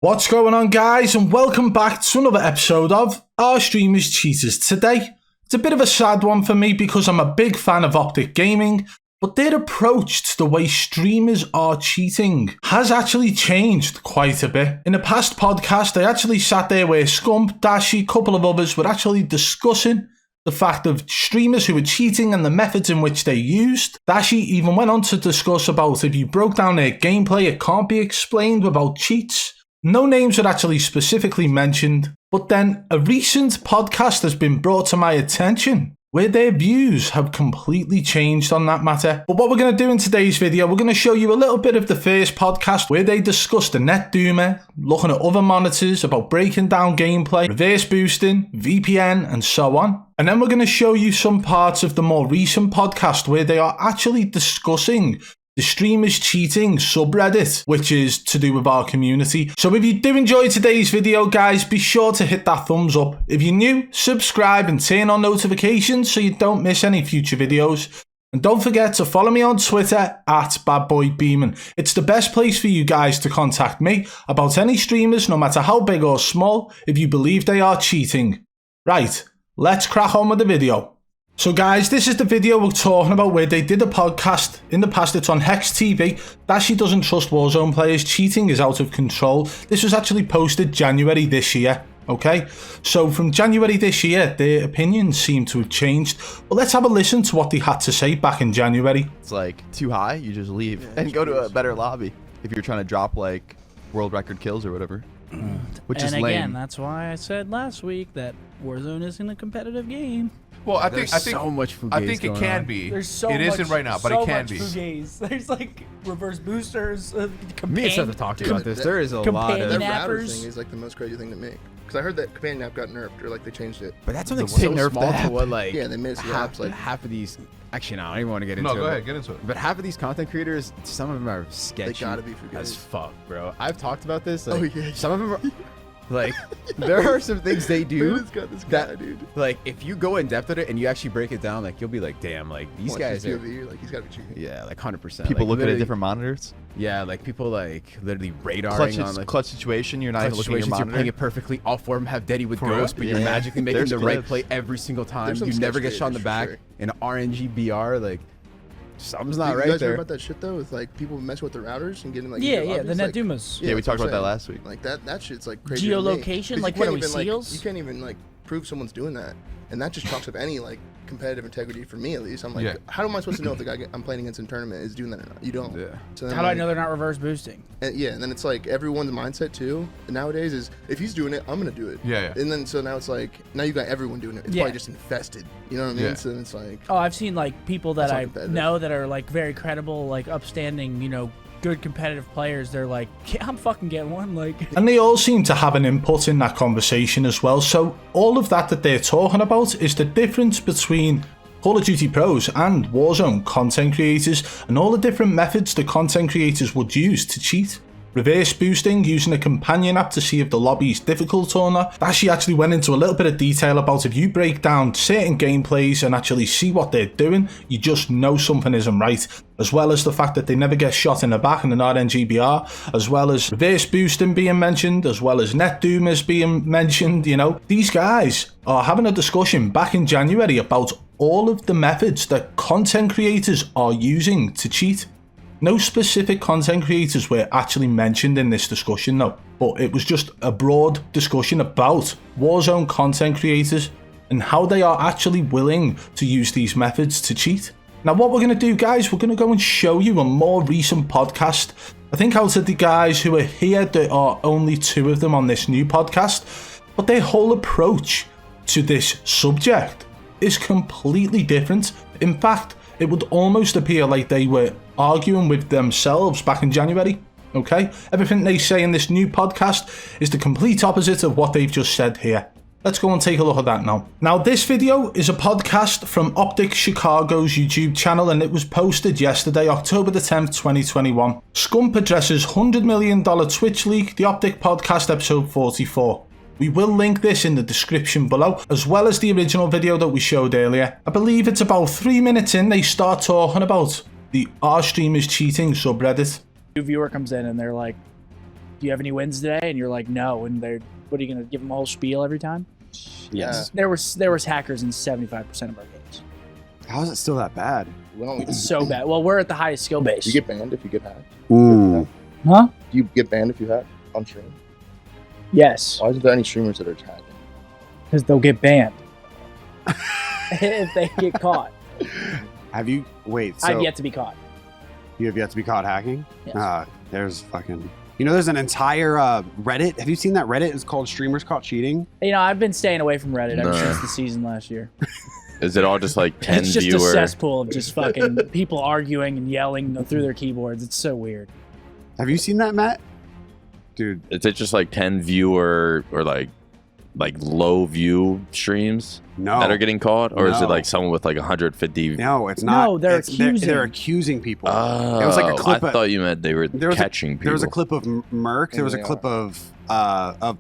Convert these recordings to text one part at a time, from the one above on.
What's going on, guys, and welcome back to another episode of Our Streamers Cheaters. Today, it's a bit of a sad one for me because I'm a big fan of Optic Gaming, but their approach to the way streamers are cheating has actually changed quite a bit. In the past podcast, I actually sat there where Scump, Dashy, a couple of others were actually discussing the fact of streamers who were cheating and the methods in which they used. Dashy even went on to discuss about if you broke down their gameplay, it can't be explained without cheats. No names were actually specifically mentioned, but then a recent podcast has been brought to my attention where their views have completely changed on that matter. But what we're going to do in today's video, we're going to show you a little bit of the first podcast where they discussed the net doomer, looking at other monitors, about breaking down gameplay, reverse boosting, VPN, and so on. And then we're going to show you some parts of the more recent podcast where they are actually discussing the streamers cheating subreddit, which is to do with our community. So if you do enjoy today's video, guys, be sure to hit that thumbs up. If you're new, subscribe and turn on notifications so you don't miss any future videos. And don't forget to follow me on Twitter at Badboy Beaman. It's the best place for you guys to contact me about any streamers, no matter how big or small, if you believe they are cheating. Right, let's crack on with the video. So guys, this is the video we're talking about where they did a podcast. In the past, it's on Hex TV. Dashy doesn't trust Warzone players. Cheating is out of control. This was actually posted January this year. Okay, so from January this year, their opinions seem to have changed. But let's have a listen to what they had to say back in January. It's like too high, you just leave and go to a better lobby if you're trying to drop like world record kills or whatever. Which is lame. And again, that's why I said last week that Warzone isn't a competitive game. Well, I think so much fugazi I think it can on. be. There's so it much, isn't right now, but so it can much be. Fugazi. There's like reverse boosters. Me and Seth have talked about this. There is a lot companion of... app. That router Appers. thing is like the most crazy thing to make. Because I heard that companion app got nerfed, or like they changed it. But that's something They so nerfed small the to app. what like... Yeah, they made it so the app's like... half of these... Actually, no, I don't even want to get into No, it. go ahead, get into it. But half of these content creators, some of them are sketchy gotta be fugazi. as fuck, bro. I've talked about this. Like, Oh, yeah. Some of them are... Like, there are some things they do Dude, it's got this guy, that, dude. like, if you go in depth at it and you actually break it down, like, you'll be like, damn, like, these Watch guys this are... POV, you're like, he's gotta be cheating. Yeah, like, 100%. People like, looking at literally- different monitors. Yeah, like, people, like, literally radaring on, like... Clutch situation, you're not even looking at your Situations, you're monitor. playing it perfectly. All four of them have Daddy with For real? Ghost, but you're Yeah. magically making There's the right clips. play every single time. There's some You never sketch get shot in the creators, back. for sure. In RNG BR, like, something's not You right guys heard there. about that shit though? With like people messing with the routers and getting like... Yeah, new yeah, the lobbies, net like, doomas. Yeah, we that's talked what about I'm that saying. last week. Like that shit's like crazy. to me. Geolocation? 'Cause Like, you what can't are we, even, like, seals? you can't even like prove someone's doing that. And that just chalks up any like competitive integrity for me at least. I'm like, Yeah. how am I supposed to know if the guy I'm playing against in a tournament is doing that or not? You don't. Yeah. So then, How do I like, know they're not reverse boosting? And yeah, and then it's like everyone's mindset too nowadays is if he's doing it, I'm gonna do it. Yeah, yeah. And then so now it's like now you got everyone doing it. It's Yeah. probably just infested. You know what I mean? Yeah. So then it's like Oh, I've seen like people that That's not I competitive. know that are like very credible, like upstanding, you know, good competitive players. They're like, yeah, I'm fucking getting one. Like, And they all seem to have an input in that conversation as well. So all of that they're talking about is the difference between Call of Duty pros and Warzone content creators and all the different methods the content creators would use to cheat. Reverse boosting, using a companion app to see if the lobby is difficult or not. Dashy actually went into a little bit of detail about if you break down certain gameplays and actually see what they're doing, you just know something isn't right. As well as the fact that they never get shot in the back in an RNGBR, as well as reverse boosting being mentioned, as well as net doomers being mentioned, you know. These guys are having a discussion back in January about all of the methods that content creators are using to cheat. No specific content creators were actually mentioned in this discussion though, but it was just a broad discussion about Warzone content creators and how they are actually willing to use these methods to cheat. Now what we're going to do, guys, we're going to go and show you a more recent podcast. I think out of the guys who are here, there are only 2 of them on this new podcast, but their whole approach to this subject is completely different. In fact, it would almost appear like they were arguing with themselves back in January. Okay? Everything they say in this new podcast is the complete opposite of what they've just said here. Let's go and take a look at that now. Now, this video is a podcast from Optic Chicago's YouTube channel, and it was posted yesterday, October the 10th, 2021. Scump addresses $100 million Twitch leak, the Optic podcast episode 44. We will link this in the description below, as well as the original video that we showed earlier. I believe it's about 3 minutes in, they start talking about the Our Streamers Cheating subreddit. new viewer comes in and they're like, do you have any wins today? And you're like, no. And what are you gonna give them a whole spiel every time? Yes. There was hackers in 75% of our games. How is it still that bad? Well, It's so bad. Well, we're at the highest skill base. you get banned if you get hacked. Ooh. Huh? Do you get banned if you hack on stream? Yes, Why isn't there any streamers that are hacking? because they'll get banned if they get caught. Have you? Wait. So I've yet to be caught. you have yet to be caught hacking? Yes. There's fucking. You know, there's an entire Reddit. Have you seen that Reddit? It's called Streamers Caught Cheating. You know, I've been staying away from Reddit ever Nah. since the season last year. Is it all just like 10 It's just viewer? a cesspool of just fucking people arguing and yelling through their keyboards. It's so weird. Have you seen that, Matt? Dude, Is it just like 10 viewer or like low view streams no. that are getting caught, or is it No. like someone with like 150? No, it's not. No, they're They're accusing. accusing people. Oh, It was like a clip I of- thought you meant they were there was catching people. There was a clip of Merc. There was a Yeah. clip of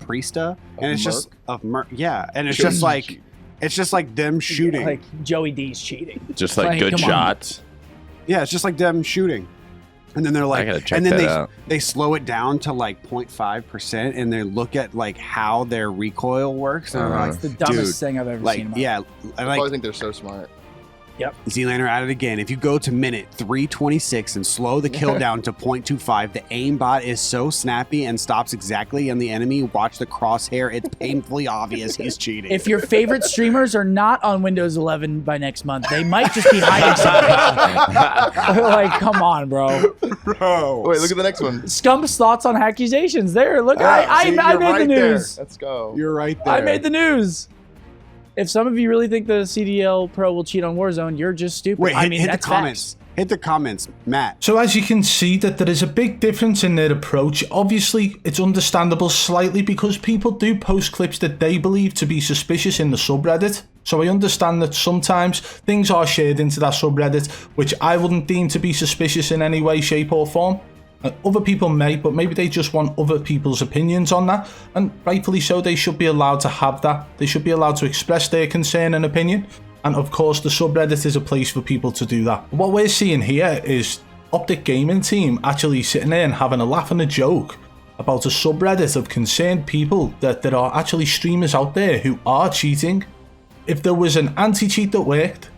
Priesta, and it's just Merc? of Merc. Yeah, and it's Joey just like cheating. it's just like them shooting. Like Joey D's cheating. just like like, good come on. shots. Yeah, it's just like them shooting. And then they're like, gotta check and then that out. they slow it down to like 0.5%, and they look at like how their recoil works. And they're Uh-huh. like, It's the dumbest dude, thing I've ever like seen. In my yeah, life. and I probably like think they're so smart. Z-Laner at it again. If you go to minute 3:26 and slow the kill down to 0.25, the aimbot is so snappy and stops exactly on the enemy. Watch the crosshair; it's painfully obvious he's cheating. If your favorite streamers are not on Windows 11 by next month, they might just be hiding something. Like, come on, bro. Bro, Wait, look at the next one. Scump's thoughts on accusations. There, look, See, I you're made right the there. news. Let's go. you're right there. I made the news. If some of you really think the CDL Pro will cheat on Warzone, you're just stupid. Wait, I hit, mean, hit the that's comments. Hit the comments, Matt. So as you can see that there is a big difference in their approach. Obviously, it's understandable slightly because people do post clips that they believe to be suspicious in the subreddit. So I understand that sometimes things are shared into that subreddit, which I wouldn't deem to be suspicious in any way, shape or form. Other people may, but maybe they just want other people's opinions on that. And rightfully so, they should be allowed to have that. They should be allowed to express their concern and opinion. And of course, the subreddit is a place for people to do that. What we're seeing here is Optic Gaming team actually sitting there and having a laugh and a joke about a subreddit of concerned people that there are actually streamers out there who are cheating. If there was an anti-cheat that worked,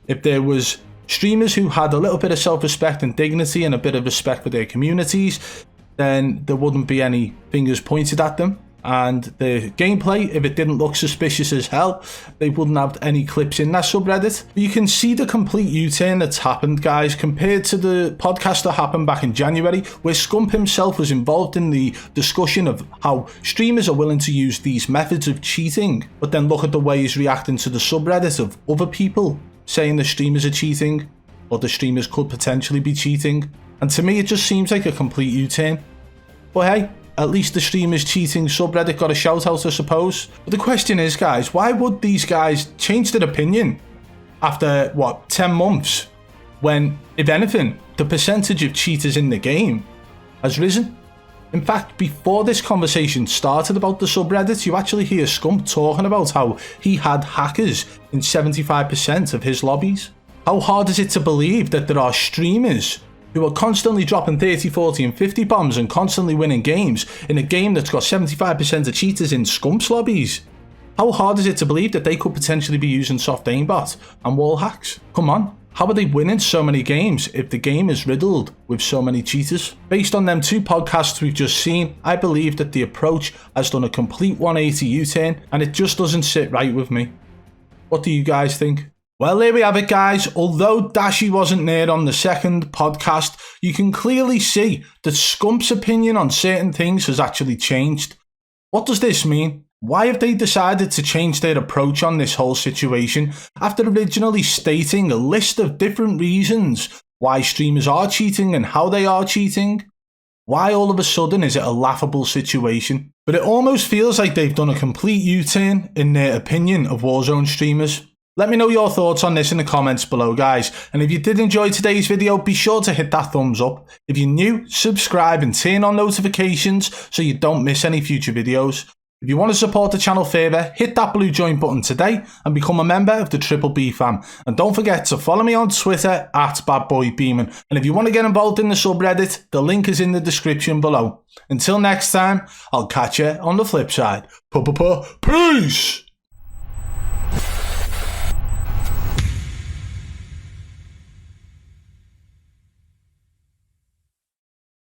if there was streamers who had a little bit of self-respect and dignity and a bit of respect for their communities, then there wouldn't be any fingers pointed at them. And the gameplay, if it didn't look suspicious as hell, they wouldn't have any clips in that subreddit. But you can see the complete U-turn that's happened, guys, compared to the podcast that happened back in January, where Scump himself was involved in the discussion of how streamers are willing to use these methods of cheating. But then look at the way he's reacting to the subreddit of other people saying the streamers are cheating, or the streamers could potentially be cheating. And to me, it just seems like a complete U-turn. But hey, at least the streamers cheating subreddit got a shout out, I suppose. But the question is, guys, why would these guys change their opinion after, 10 months? When, if anything, the percentage of cheaters in the game has risen. In fact, before this conversation started about the subreddit, you actually hear Scump talking about how he had hackers in 75% of his lobbies. How hard is it to believe that there are streamers who are constantly dropping 30, 40 and 50 bombs and constantly winning games in a game that's got 75% of cheaters in Scump's lobbies? How hard is it to believe that they could potentially be using soft aimbot and wall hacks? Come on. How are they winning so many games if the game is riddled with so many cheaters? Based on them two podcasts we've just seen, I believe that the approach has done a complete 180 U-turn and it just doesn't sit right with me. What do you guys think? Well, there we have it, guys. Although Dashy wasn't there on the second podcast, you can clearly see that Scump's opinion on certain things has actually changed. What does this mean? Why have they decided to change their approach on this whole situation after originally stating a list of different reasons why streamers are cheating and how they are cheating? Why all of a sudden is it a laughable situation? But it almost feels like they've done a complete U-turn in their opinion of Warzone streamers. Let me know your thoughts on this in the comments below, guys. And if you did enjoy today's video, be sure to hit that thumbs up. If you're new, subscribe and turn on notifications so you don't miss any future videos. If you want to support the channel further, hit that blue join button today and become a member of the Triple B fam. And don't forget to follow me on Twitter at Badboy Beaman. And if you want to get involved in the subreddit, the link is in the description below. Until next time, I'll catch you on the flip side. Peace!